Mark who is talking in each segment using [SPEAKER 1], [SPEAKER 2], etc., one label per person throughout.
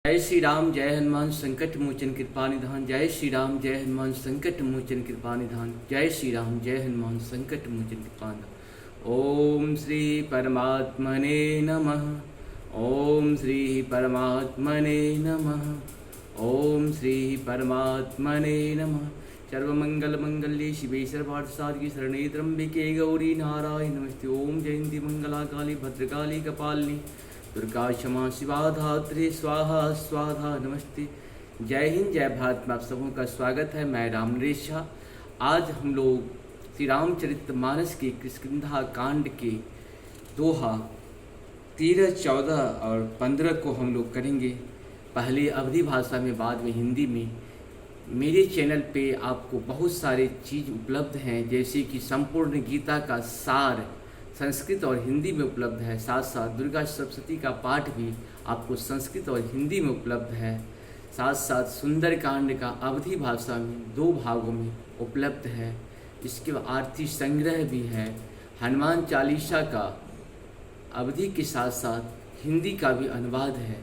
[SPEAKER 1] जय श्री राम जय हनुमान संकट मोचन कृपा निधान। जय श्री राम जय हनुमान संकट मोचन कृपा निधान। जय श्री राम जय हनुमान संकट मोचन कृपा निधान। ओम श्री परमात्मने नमः। ओम श्री परमात्मने नमः। ओम श्री परमात्मने नमः। सर्वमंगल मंगल्ये शिवे सर्वार्थ साधिके शरणे त्र्यंबके गौरी नारायणी नमस्ते। ओम जयंती मंगला काली भद्रकाली कपालिनी दुर्गा क्षमा शिवा धात्री स्वाहा स्वाहा नमस्ते। जय हिंद जय भारत में आप सबों का स्वागत है। मैं राम नरेश झा। आज हम लोग श्री रामचरितमानस के किष्किंधा कांड के दोहा 13, 14 और 15 को हम लोग करेंगे। पहले अवधी भाषा में, बाद में हिंदी में। मेरे चैनल पे आपको बहुत सारे चीज़ उपलब्ध हैं, जैसे कि संपूर्ण गीता का सार संस्कृत और हिंदी में उपलब्ध है। साथ साथ दुर्गा सप्तशती का पाठ भी आपको संस्कृत और हिंदी में उपलब्ध है। साथ साथ सुंदरकांड का अवधी भाषा में 2 भागों में उपलब्ध है। इसके आरती संग्रह भी है। हनुमान चालीसा का अवधी के साथ साथ हिंदी का भी अनुवाद है।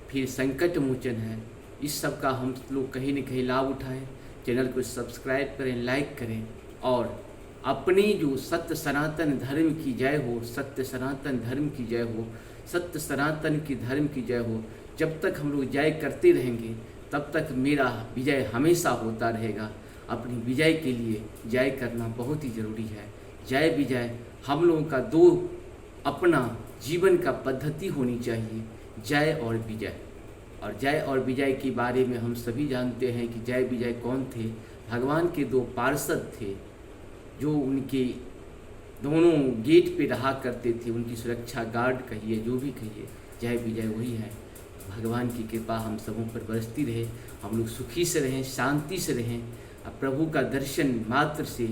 [SPEAKER 1] फिर संकट मोचन है। इस सब का हम लोग कहीं न कहीं लाभ उठाएं। चैनल को सब्सक्राइब करें, लाइक करें और अपनी जो सत्य सनातन धर्म की जय हो, सत्य सनातन धर्म की जय हो, सत्य सनातन की धर्म की जय हो। जब तक हम लोग जय करते रहेंगे तब तक मेरा विजय हमेशा होता रहेगा। अपनी विजय के लिए जय करना बहुत ही ज़रूरी है। जय विजय हम लोगों का 2 अपना जीवन का पद्धति होनी चाहिए, जय और विजय। और जय और विजय के बारे में हम सभी जानते हैं कि जय विजय कौन थे। भगवान के 2 पार्षद थे जो उनके दोनों गेट पे रहा करते थे। उनकी सुरक्षा गार्ड कहिए, जो भी कहिए, जय विजय वही है। भगवान की कृपा हम सबों पर बरसती रहे। हम लोग सुखी से रहें, शांति से रहें। अब प्रभु का दर्शन मात्र से,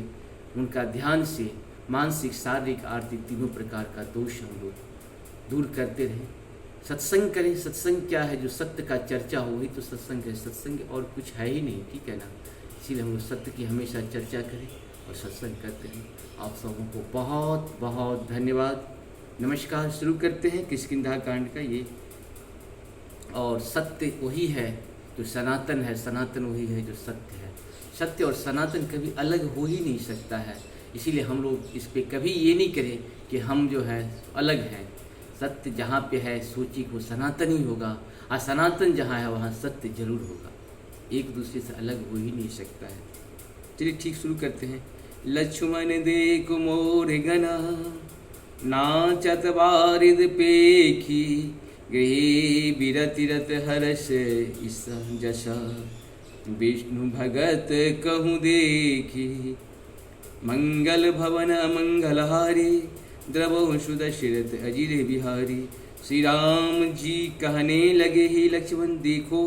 [SPEAKER 1] उनका ध्यान से मानसिक शारीरिक आर्थिक तीनों प्रकार का दोष हम लोग दूर करते रहें। सत्संग करें। सत्संग क्या है? जो सत्य का चर्चा हो वही तो सत्संग है। सत्संग और कुछ है ही नहीं, ठीक है ना। इसीलिए हम लोग सत्य की हमेशा चर्चा करें और सत्संग करते हैं। आप सबों को बहुत बहुत धन्यवाद। नमस्कार। शुरू करते हैं किष्किंधा कांड का ये। और सत्य वही है जो सनातन है, सनातन वही है जो सत्य है। सत्य और सनातन कभी अलग हो ही नहीं सकता है। इसीलिए हम लोग इस पे कभी ये नहीं करें कि हम जो है अलग हैं। सत्य जहाँ पे है सोचिए वो सनातन ही होगा, और सनातन जहाँ है वहाँ सत्य जरूर होगा। एक दूसरे से अलग हो ही नहीं सकता है। चलिए ठीक, शुरू करते हैं। लक्ष्मण देख मोर गना नाचत बारिद पेखी गृहे बिरतिरत हर्ष इस जसा विष्णु भगत कहूँ देखी मंगल भवन मंगलहारी द्रवहु सुदशरथ अजिर बिहारी। श्री राम जी कहने लगे ही लक्ष्मण देखो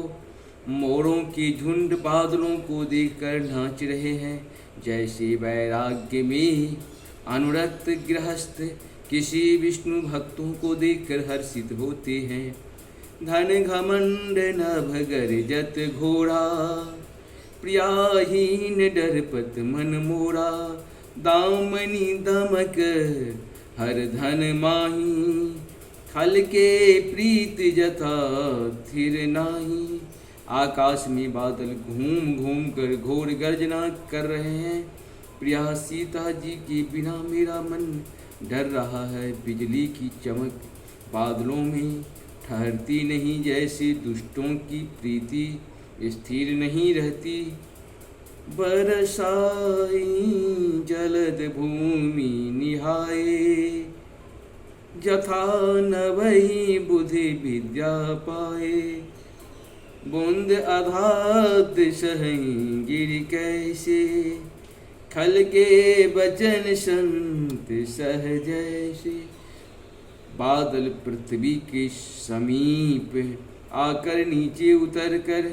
[SPEAKER 1] मोरों के झुंड बादलों को देखकर नाच रहे हैं, जैसे वैराग्य में अनुरक्त गृहस्थ किसी विष्णु भक्तों को देखकर हर्षित होते हैं। धन घमंड नभ गर्जत घोड़ा प्रियाहीन डरपत मन मोरा। दामनी दमक हर धन माही खल के प्रीत जथा थिर नाही। आकाश में बादल घूम घूम कर घोर गर्जना कर रहे हैं। प्रिया सीता जी के बिना मेरा मन डर रहा है। बिजली की चमक बादलों में ठहरती नहीं, जैसे दुष्टों की प्रीति स्थिर नहीं रहती। बरसाई जलद भूमि निहाए जथा न वही बुद्धि विद्या पाए। बूंद आधात सहीं गिर कैसे खल के बचन संत सह जैसे। बादल पृथ्वी के समीप आकर नीचे उतर कर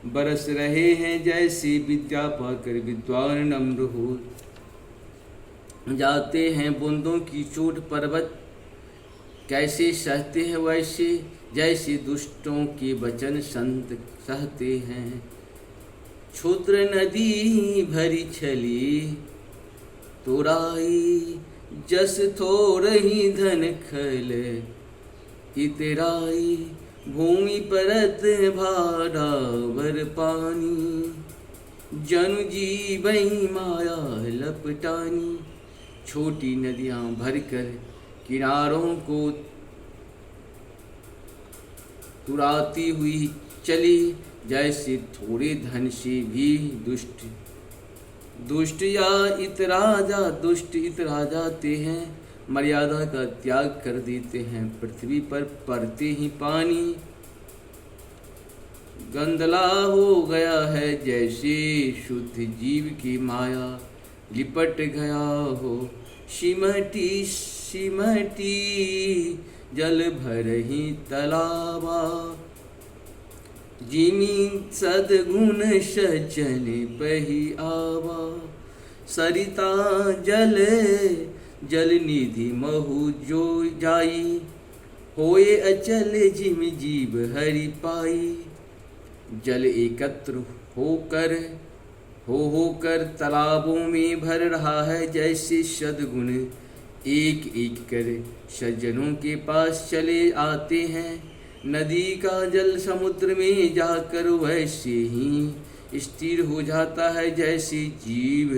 [SPEAKER 1] बरस रहे हैं, जैसे विद्या पाकर विद्वान नम्र हो जाते हैं। बूंदों की चोट पर्वत कैसे सहते हैं, वैसे जैसे दुष्टों के वचन संत सहते हैं। क्षुद्र नदी भरी छली तोराई जस थोरही धन खल इतराई। भूमि परत भारा वर पानी, जनु जीवई माया लपटानी। छोटी नदियां भरकर किनारों को तुराती हुई चली, जैसे थोड़े धन से भी दुष्ट या इतरा जाते हैं, मर्यादा का त्याग कर देते हैं। पृथ्वी पर पड़ते ही पानी गंदला हो गया है, जैसे शुद्ध जीव की माया लिपट गया हो। सिमटी सिमटी जल भर ही तलावा, जिमी सदगुण सजन पही आवा। सरिता जल निधि महु जो जाई, होए अचल जिम जीव हरि पाई। जल एकत्र होकर तालाबों में भर रहा है, जैसे सद्गुण एक एक कर सज्जनों के पास चले आते हैं। नदी का जल समुद्र में जाकर वैसे ही स्थिर हो जाता है, जैसे जीव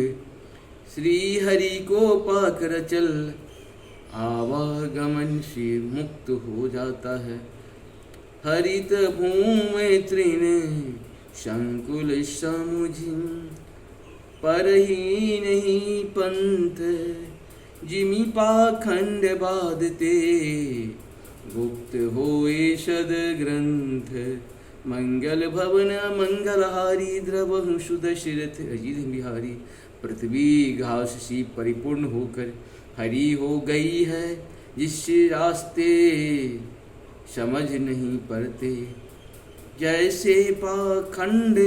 [SPEAKER 1] श्री हरि को पाकर अचल आवागमन से मुक्त हो जाता है। हरित भूमि तृण संकुल समुझिम, पर ही नहीं पंथ जिमी पाखंड बाधते। गुप्त होए सद ग्रंथ मंगल भवन मंगलहारी, द्रवहु सुदशरथ अजित बिहारी। पृथ्वी घास सी परिपूर्ण होकर हरी हो गई है, जिससे रास्ते समझ नहीं पड़ते। जैसे पाखंड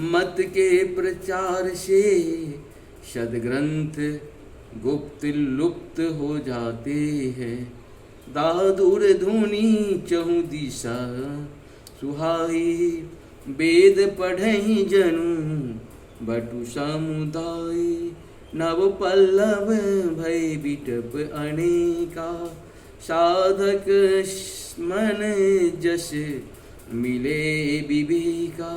[SPEAKER 1] मत के प्रचार से सदग्रंथ गुप्त लुप्त हो जाते हैं। दादुर धुनी चहु दिशा सुहाई, वेद पढ़हि जनु बटु समुदाय। नव पल्लव भय बिटप अनेका, साधक मन जस मिले विवेका।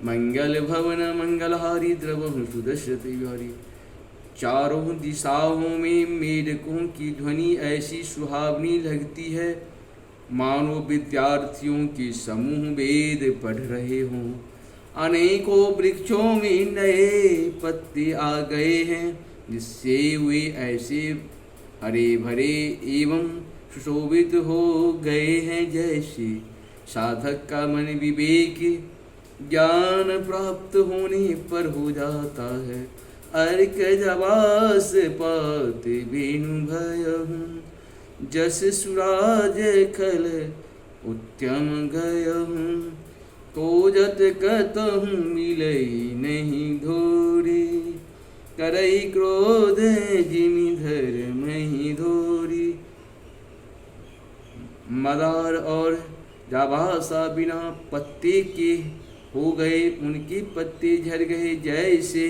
[SPEAKER 1] मंगल भवन मंगलहारी, द्रवहु सुदशरथ बिहारी। चारों दिशाओं में मेढकों की ध्वनि ऐसी सुहावनी लगती है, मानो विद्यार्थियों के समूह वेद पढ़ रहे हों। अनेकों वृक्षों में नए पत्ते आ गए हैं, जिससे वे ऐसे हरे भरे एवं सुशोभित हो गए हैं, जैसे साधक का मन विवेक ज्ञान प्राप्त होने पर हो जाता है। अर्क जवास पात बेनु भयहूँ, जस सुराज खल उत्तम गयहूँ। खोजत कतहूँ मिलई नहीं धोरी, करई क्रोध जिमि धर्म ही धोरी। मदार और जाबासा बिना पत्ते के हो गए, उनके पत्ते झड़ गए। जैसे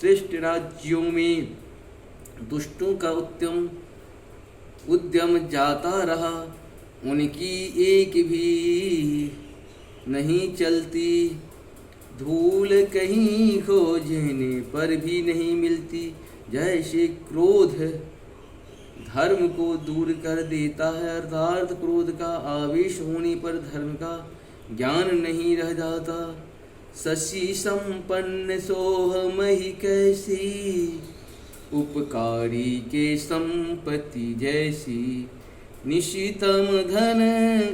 [SPEAKER 1] श्रेष्ठ राज्यों में दुष्टों का उद्यम जाता रहा, उनकी एक भी नहीं चलती। धूल कहीं खोजने पर भी नहीं मिलती। जैसे क्रोध धर्म को दूर कर देता है, अर्थात क्रोध का आवेश होने पर धर्म का ज्ञान नहीं रह जाता। शशि संपन्न सोहमहि कैसी, उपकारी के संपत्ति जैसी। निशितम घन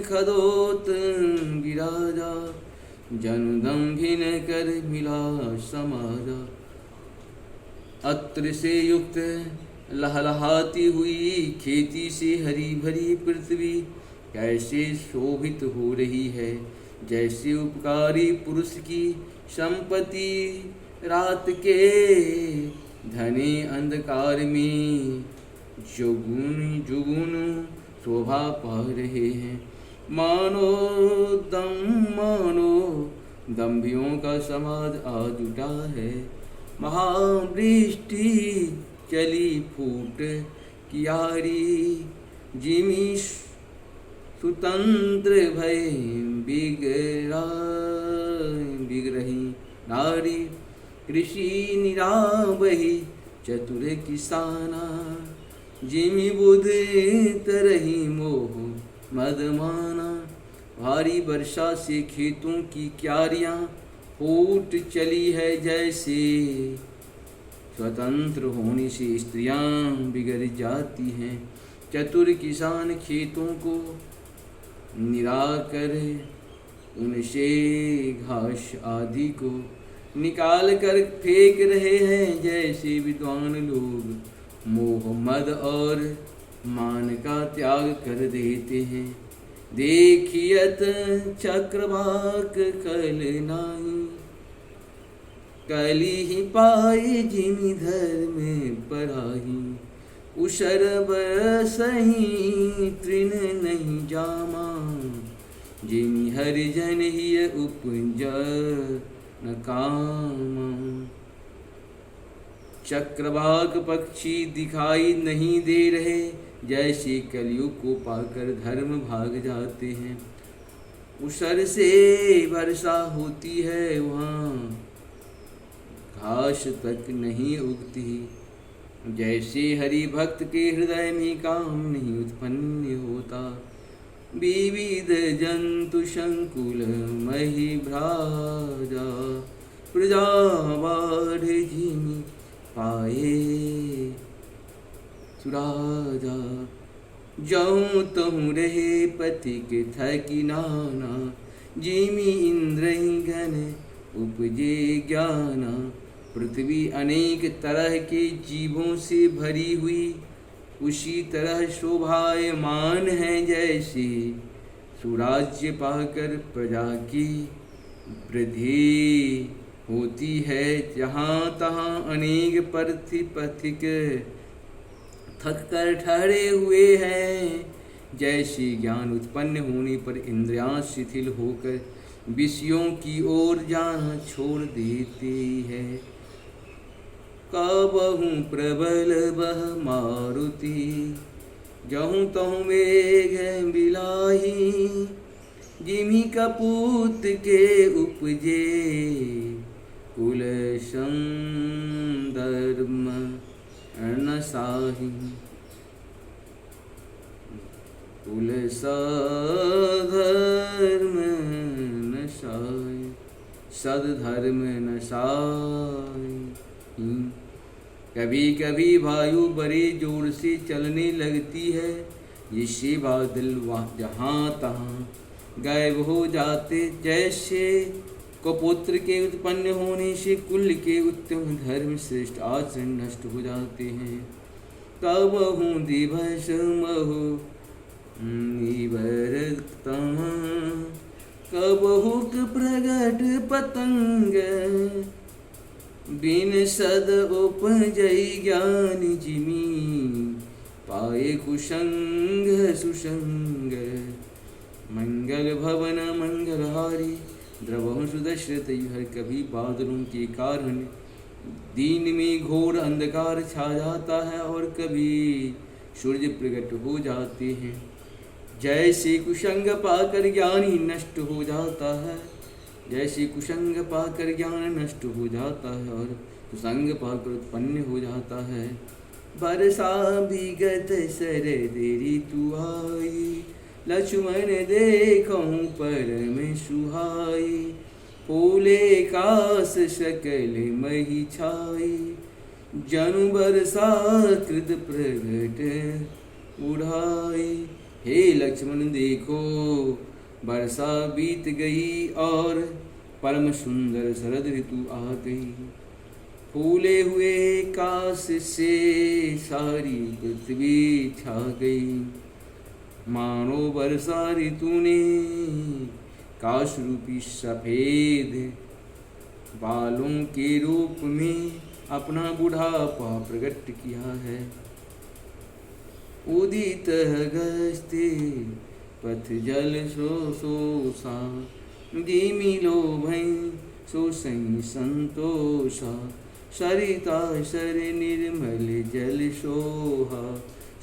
[SPEAKER 1] खदोत विराजा, जनुदम्भिन कर मिला समाजा। अत्र से युक्त लहलहाती हुई खेती से हरी भरी पृथ्वी कैसे शोभित हो रही है, जैसे उपकारी पुरुष की संपत्ति रात के घने अंधकार में जुगुन शोभा पा रहे हैं। मानो दम्भियों का समाज आ जुटा है। महावृष्टि चली फूट कियारी, जिमी सुतंत्र भय बिगरही नारी कृषि निरावही चतुर किसाना जिमि बुध तरही मोह मदमाना। भारी वर्षा से खेतों की क्यारियाँ फूट चली है जैसे, स्वतंत्र होने से स्त्रियाँ बिगड़ जाती हैं। चतुर किसान खेतों को निराकर उनसे घास आदि को निकाल कर फेंक रहे हैं जैसे विद्वान लोग मोह मद और मान का त्याग कर देते हैं। देखियत चक्रवाक कल नाही, कली ही पाए जिमि धर्म पराही। उसर बरसही तृण नहीं जामा, जिमि हरिजन ही उपज न कामा। चक्रवाक पक्षी दिखाई नहीं दे रहे जैसे कलयुग को पाकर धर्म भाग जाते हैं। उसर से वर्षा होती है वहाँ घास तक नहीं उगती, जैसे हरि भक्त के हृदय में काम नहीं उत्पन्न होता। विविध जंतु संकुल मही भ्राजा, प्रजा बाढ़ जिमि पाए सुराजा। जहूँ तहूँ रहे पथिक थकी नाना, जिमि इंद्र गण उपजे ज्ञाना। पृथ्वी अनेक तरह के जीवों से भरी हुई उसी तरह शोभायमान है जैसे, सुराज्य पाकर प्रजा की वृद्धि होती है। जहाँ तहाँ अनेक पथिक थक कर ठहरे हुए हैं, जैसे ज्ञान उत्पन्न होने पर इंद्रियां शिथिल होकर विषयों की ओर जाना छोड़ देती है। कबहूँ प्रबल बह मारुति, जहूँ तहूँ मेघ बिलाही। जिमि कपूत के उपजे कुल संदर्म नसाही। कुल सधर्म नसाई, सदधर्म नसाई। कभी कभी वायु बड़े जोर से चलने लगती है, जिससे बादल जहाँ तहाँ गायब हो जाते। जैसे कपुत्र के उत्पन्न होने से कुल के उत्तम धर्म श्रेष्ठ आचरण नष्ट हो जाते हैं। कबहूँ दिवस महु निवर्तम, कबहूँ प्रगट पतंग। बिन सद उपजई ज्ञान जिमि, पाए कुसंग सुसंग। मंगल भवन मंगलहारी, द्रवहु सुदशरथ हर। कभी बादलों के कारण दिन में घोर अंधकार छा जाता है और कभी सूर्य प्रकट हो जाते हैं। जैसे कुसंग पाकर ज्ञानी नष्ट हो जाता है, जैसे कुसंग पाकर ज्ञान नष्ट हो जाता है और कुसंग पाकर उत्पन्न हो जाता है। बरसा विगत शरद ऋतु आई, लक्ष्मण देखूं परम सुहाई। फूले कास सकल मही छाई, जनु बरसा कृत प्रगट उड़ाई। हे लक्ष्मण देखो, वर्षा बीत गई और परम सुंदर शरद ऋतु आ गई। फूले हुए काश से सारी पृथ्वी छा गई। मानो वर्षा ऋतु ने काश रूपी सफेद बालों के रूप में अपना बुढ़ापा प्रकट किया है। उदित गस्ते पथ जल शोषा, जिमि लोभई शोषई संतोषा। सरिता सर निर्मल जल सोहा,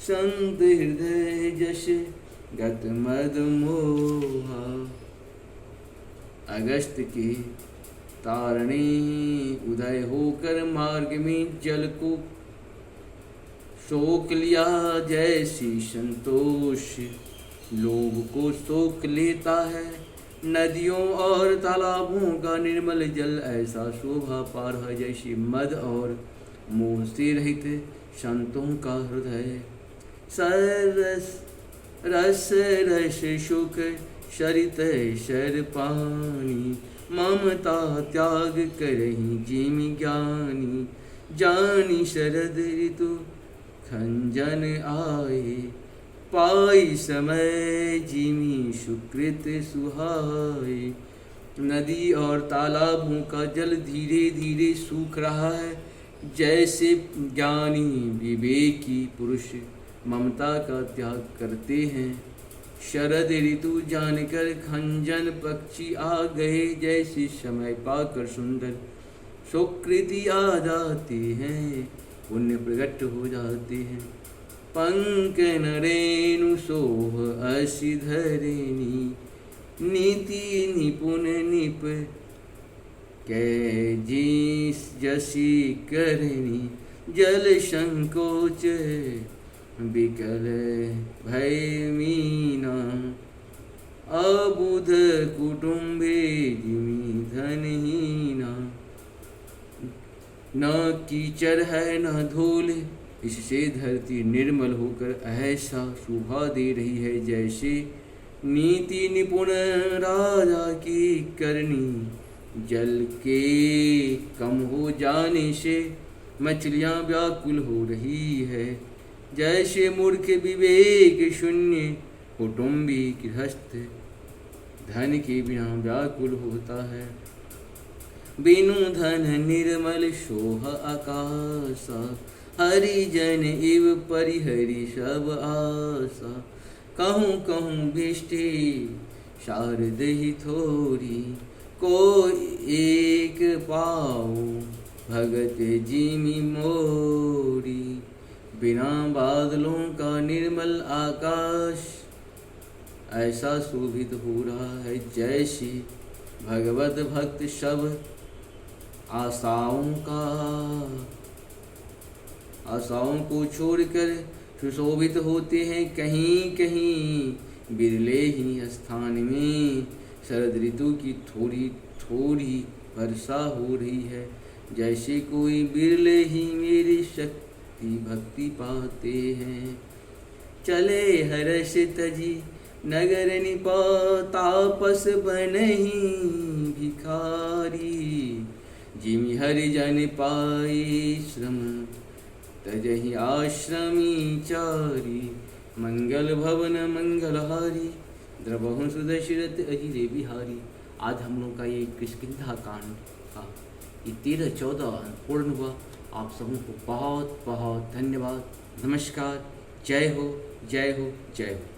[SPEAKER 1] संत हृदय जस गत मद मोहा। अगस्त के तारणे उदय होकर मार्ग में जल को सोख लिया, जैसी संतोष लोभ को सोख लेता है। नदियों और तालाबों का निर्मल जल ऐसा शोभा पा रहा है, जैसे मद और मोह से रहित संतों का हृदय। सरस रस रस शुक सरित शर पानी, ममता त्याग करही जिमि ज्ञानी। जानी शरद ऋतु खंजन आए, पाई समय जिमि सुकृत सुहाए। नदी और तालाबों का जल धीरे धीरे सूख रहा है, जैसे ज्ञानी विवेकी पुरुष ममता का त्याग करते हैं। शरद ऋतु जानकर खंजन पक्षी आ गए, जैसे समय पाकर सुंदर सुकृति आ जाते हैं, पुण्य प्रकट हो जाते हैं। पंक नरेनु सोह असी धरेनी, नीति निपुण निप कै जिस जसी करनी। जल संकोच विकल भय मीना, अबुध कुटुम्बे जिमि धनहीना। न कीचड़ है न धूल, इससे धरती निर्मल होकर ऐसा शोभा दे रही है, जैसे नीति निपुण राजा की करनी। जल के कम हो जाने से मछलियाँ व्याकुल हो रही है, जैसे मूर्ख विवेक शून्य कुटुंबी गृहस्थ धन के बिना व्याकुल होता है। बिनु धन निर्मल सोह आकाशा, हरिजन इव परिहरि सब आशा। कहूँ कहूँ भिष्टि शारद ही थोरी, को एक पाओ भगत जिमि मोरी। बिना बादलों का निर्मल आकाश ऐसा शोभित हो रहा है, जैसे भगवत भक्त सब आशाओं को छोड़कर सुशोभित होते हैं। कहीं कहीं बिरले ही स्थान में शरद ऋतु की थोड़ी थोड़ी वर्षा हो रही है, जैसे कोई बिरले ही मेरी शक्ति भक्ति पाते हैं। चले हर्ष तजी नगर निपा, तापस बनहि भिखारी। जिमि हरिजन पाई श्रम, तजहि आश्रमी चारी। मंगल भवन मंगलहारी, द्रवहु सुदशरथ अजिरे बिहारी। आज हम लोग का ये किष्किंधा कांड का ये 13-14 पूर्ण हुआ। आप सबों को बहुत बहुत धन्यवाद। नमस्कार। जय हो जय हो जय हो।